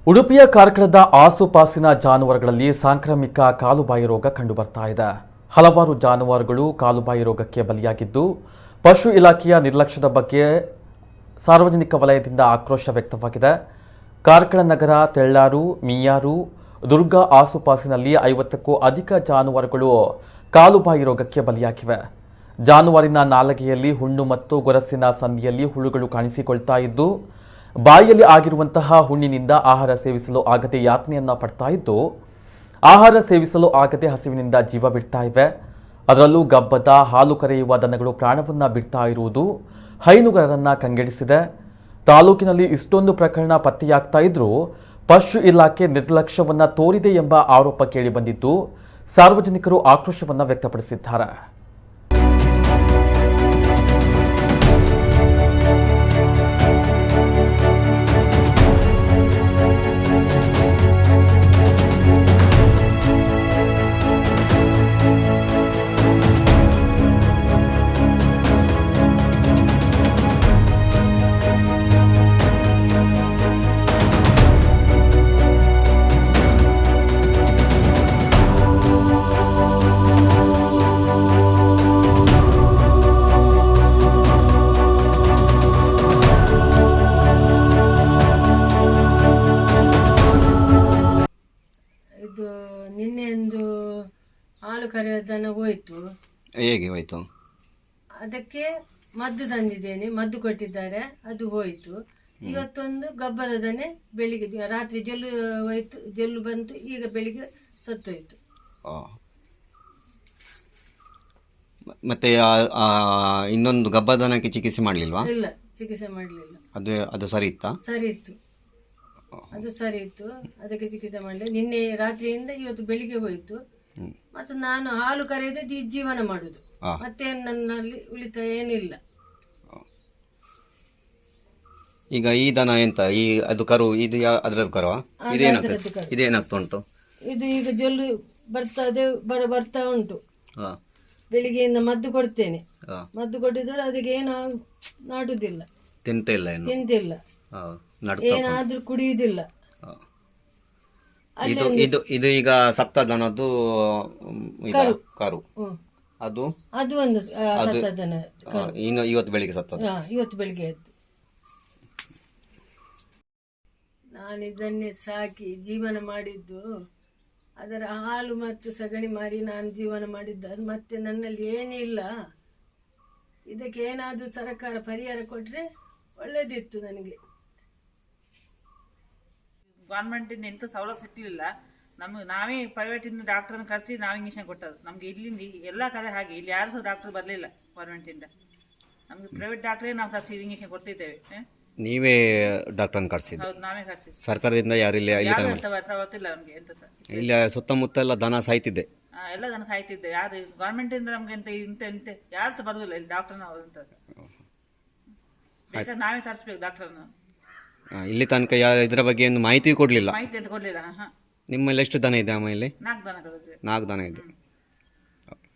ಉಡುಪಿಯ ಕಾರ್ಕಳದ ಆಸುಪಾಸಿನ ಜಾನುವಾರುಗಳಲ್ಲಿ ಸಾಂಕ್ರಾಮಿಕ ಕಾಲುಬಾಯಿ ರೋಗ ಕಂಡುಬರ್ತಾ ಇದೆ. ಹಲವಾರು ಜಾನುವಾರುಗಳು ಕಾಲುಬಾಯಿ ರೋಗಕ್ಕೆ ಬಲಿಯಾಗಿದ್ದು, ಪಶು ಇಲಾಖೆಯ ನಿರ್ಲಕ್ಷ್ಯದ ಬಗ್ಗೆ ಸಾರ್ವಜನಿಕ ವಲಯದಿಂದ ಆಕ್ರೋಶ ವ್ಯಕ್ತವಾಗಿದೆ. ಕಾರ್ಕಳ ನಗರ, ತೆಳ್ಳಾರು, ಮಿಯಾರು, ದುರ್ಗ ಆಸುಪಾಸಿನಲ್ಲಿ 50ಕ್ಕೂ ಅಧಿಕ ಜಾನುವಾರುಗಳು ಕಾಲುಬಾಯಿ ರೋಗಕ್ಕೆ ಬಲಿಯಾಗಿವೆ. ಜಾನುವಾರಿನ ನಾಲಗೆಯಲ್ಲಿ ಹುಣ್ಣು ಮತ್ತು ಗೊರಸಿನ ಸಂದಿಯಲ್ಲಿ ಹುಳುಗಳು ಕಾಣಿಸಿಕೊಳ್ತಾ ಇದ್ದು, ಬಾಯಿಯಲ್ಲಿ ಆಗಿರುವಂತಹ ಹುಣ್ಣಿನಿಂದ ಆಹಾರ ಸೇವಿಸಲು ಆಗದೆ ಯಾತನೆಯನ್ನ ಪಡ್ತಾ ಇದ್ದು, ಆಹಾರ ಸೇವಿಸಲು ಆಗದೆ ಹಸಿವಿನಿಂದ ಜೀವ ಬಿಡ್ತಾ ಇವೆ. ಅದರಲ್ಲೂ ಗಬ್ಬದ ಹಾಲು ಕರೆಯುವ ದನಗಳು ಪ್ರಾಣವನ್ನ ಬಿಡ್ತಾ ಇರುವುದು ಹೈನುಗಾರರನ್ನ ಕಂಗೆಡಿಸಿದೆ. ತಾಲೂಕಿನಲ್ಲಿ ಇಷ್ಟೊಂದು ಪ್ರಕರಣ ಪತ್ತೆಯಾಗ್ತಾ ಇದ್ರೂ ಪಶು ಇಲಾಖೆ ನಿರ್ಲಕ್ಷ್ಯವನ್ನ ತೋರಿದೆ ಎಂಬ ಆರೋಪ ಕೇಳಿಬಂದಿದ್ದು, ಸಾರ್ವಜನಿಕರು ಆಕ್ರೋಶವನ್ನ ವ್ಯಕ್ತಪಡಿಸಿದ್ದಾರೆ. ನಿನ್ನೆ ಒಂದು ಹಾಲು ಕರೆಯೋದನ್ನು ಹೋಯ್ತು. ಹೇಗೆ ಹೋಯ್ತು? ಅದಕ್ಕೆ ಮದ್ದು ತಂದಿದ್ದೇನೆ, ಮದ್ದು ಕೊಟ್ಟಿದ್ದಾರೆ, ಅದು ಹೋಯ್ತು. ಇವತ್ತೊಂದು ಗಬ್ಬದನೆ ಬೆಳಿಗ್ಗೆ ರಾತ್ರಿ ಜಲ್ಲು ಹೋಯ್ತು, ಜಲ್ಲು ಬಂತು, ಈಗ ಬೆಳಿಗ್ಗೆ ಸತ್ತೋಯ್ತು. ಮತ್ತೆ ಇನ್ನೊಂದು ಗಬ್ಬದನಕ್ಕೆ ಚಿಕಿತ್ಸೆ ಮಾಡಲಿಲ್ವಾ? ಇಲ್ಲ, ಚಿಕಿತ್ಸೆ ಮಾಡಲಿಲ್ಲ. ಅದು ಸರಿ ಇತ್ತಾ? ಸರಿ ಇತ್ತು, ಅದು ಸರಿ ಇತ್ತು, ಅದಕ್ಕೆ ಚಿಕಿತ್ಸೆ ಮಾಡಲಿ. ನಿನ್ನೆ ರಾತ್ರಿಯಿಂದ ಇವತ್ತು ಬೆಳಿಗ್ಗೆ ಹೋಯ್ತು. ಮತ್ತು ನಾನು ಹಾಲು ಕರೆಯದೆ ಜೀವನ ಮಾಡುದು, ಮತ್ತೆ ನನ್ನಲ್ಲಿ ಉಳಿತಾಯ ಏನಿಲ್ಲ. ಈಗ ಈ ದನ ಎಂತ ಅದು ಕರು ಇದು ಅದ್ರದ್ದು ಕರುವ ಇದೇನಾಗ್ತಾ ಉಂಟು? ಇದು ಈಗ ಜೊಲ್ಲು ಬರ್ತಾ ಉಂಟು. ಬೆಳಿಗ್ಗೆಯಿಂದ ಮದ್ದು ಕೊಡ್ತೇನೆ, ಮದ್ದು ಕೊಟ್ಟಿದ್ರೆ ಅದಕ್ಕೆ ಏನು ನಾಡುದಿಲ್ಲ, ತಿಂತಿಲ್ಲ, ಏನಾದ್ರೂ ಕುಡಿಯುವುದಿಲ್ಲ. ಇದು ಈಗ ಸತ್ತ ದನದ್ದು ಕರು, ಅದು ಒಂದು ಸತ್ತ ದನ. ಇವತ್ತು ಬೆಳಿಗ್ಗೆ ಸತ್ತದ. ಇವತ್ತು ಬೆಳಿಗ್ಗೆ ಎದ್ದು ನಾನು ಇದನ್ನೇ ಸಾಕಿ ಜೀವನ ಮಾಡಿದ್ದು. ಅದರ ಹಾಲು ಮತ್ತು ಸಗಣಿ ಮಾರಿ ನಾನು ಜೀವನ ಮಾಡಿದ್ದು. ಅದು ಮತ್ತೆ ನನ್ನಲ್ಲಿ ಏನಿಲ್ಲ. ಇದಕ್ಕೆ ಏನಾದರೂ ಸರ್ಕಾರ ಪರಿಹಾರ ಕೊಟ್ಟರೆ ಒಳ್ಳೆಯದಿತ್ತು ನನಗೆ. ಗೌರ್ಮೆಂಟಿಂದ ಎಂಥ ಸವಲತ್ತು ಸಿಕ್ಕಲಿಲ್ಲ ನಮಗೆ. ನಾವೇ ಪ್ರೈವೇಟಿಂದ ಡಾಕ್ಟ್ರನ್ನ ಕರೆಸಿ ನಾವು ಇಂಜೆಕ್ಷನ್ ಕೊಟ್ಟದ್ದು. ನಮಗೆ ಇಲ್ಲಿಂದ ಎಲ್ಲ ಕಡೆ ಹಾಗೆ, ಇಲ್ಲಿ ಯಾರು ಸಹ ಡಾಕ್ಟರ್ ಬರಲಿಲ್ಲ ಗೌರ್ಮೆಂಟಿಂದ. ನಮಗೆ ಪ್ರೈವೇಟ್ ಡಾಕ್ಟ್ರೇ ನಾವು ಕರೆಸಿ ಇಂಜೆಕ್ಷನ್ ಕೊಡ್ತಿದ್ದೇವೆ. ನೀವೇ ಡಾಕ್ಟರ್ನ ಕರೆಸಿದ್ದು? ಹೌದು, ನಾವೇ ಕರೆಸಿದ್ದು. ಸರ್ಕಾರದಿಂದ ಯಾರಿಲ್ಲ? ಸವಲತ್ತಿಲ್ಲ ನಮಗೆ ಎಂತ ಸರ್. ಇಲ್ಲಿ ಸುತ್ತಮುತ್ತ ಎಲ್ಲ ದನ ಸಾಯ್ತಿದ್ದೆ, ಎಲ್ಲ ದನ ಸಾಯ್ತಿದ್ದೆ. ಯಾರು ಗೌರ್ಮೆಂಟಿಂದ ನಮ್ಗೆ ಎಂತ ಇಂತ ಯಾರು ಸಹ ಬರೋದಿಲ್ಲ ಇಲ್ಲಿ ಡಾಕ್ಟರ್ನ ಅಂತ. ಬೇಕಾದ್ರೆ ನಾವೇ ತರಿಸ್ಬೇಕು ಡಾಕ್ಟರ್ನ. ಇಲ್ಲಿ ತನಕ ಇದರ ಬಗ್ಗೆ ಏನು ಮಾಹಿತಿ ಕೊಡಲಿಲ್ಲ? ಮಾಹಿತಿ ಅಂತ ಕೊಡಲಿಲ್ಲ. ನಿಮ್ಮಲ್ಲಿ ಎಷ್ಟು ದನ ಇದೆ? ಆಮೇಲೆ 4 ದನಗಳು. 4 ದನ ಇದೆ.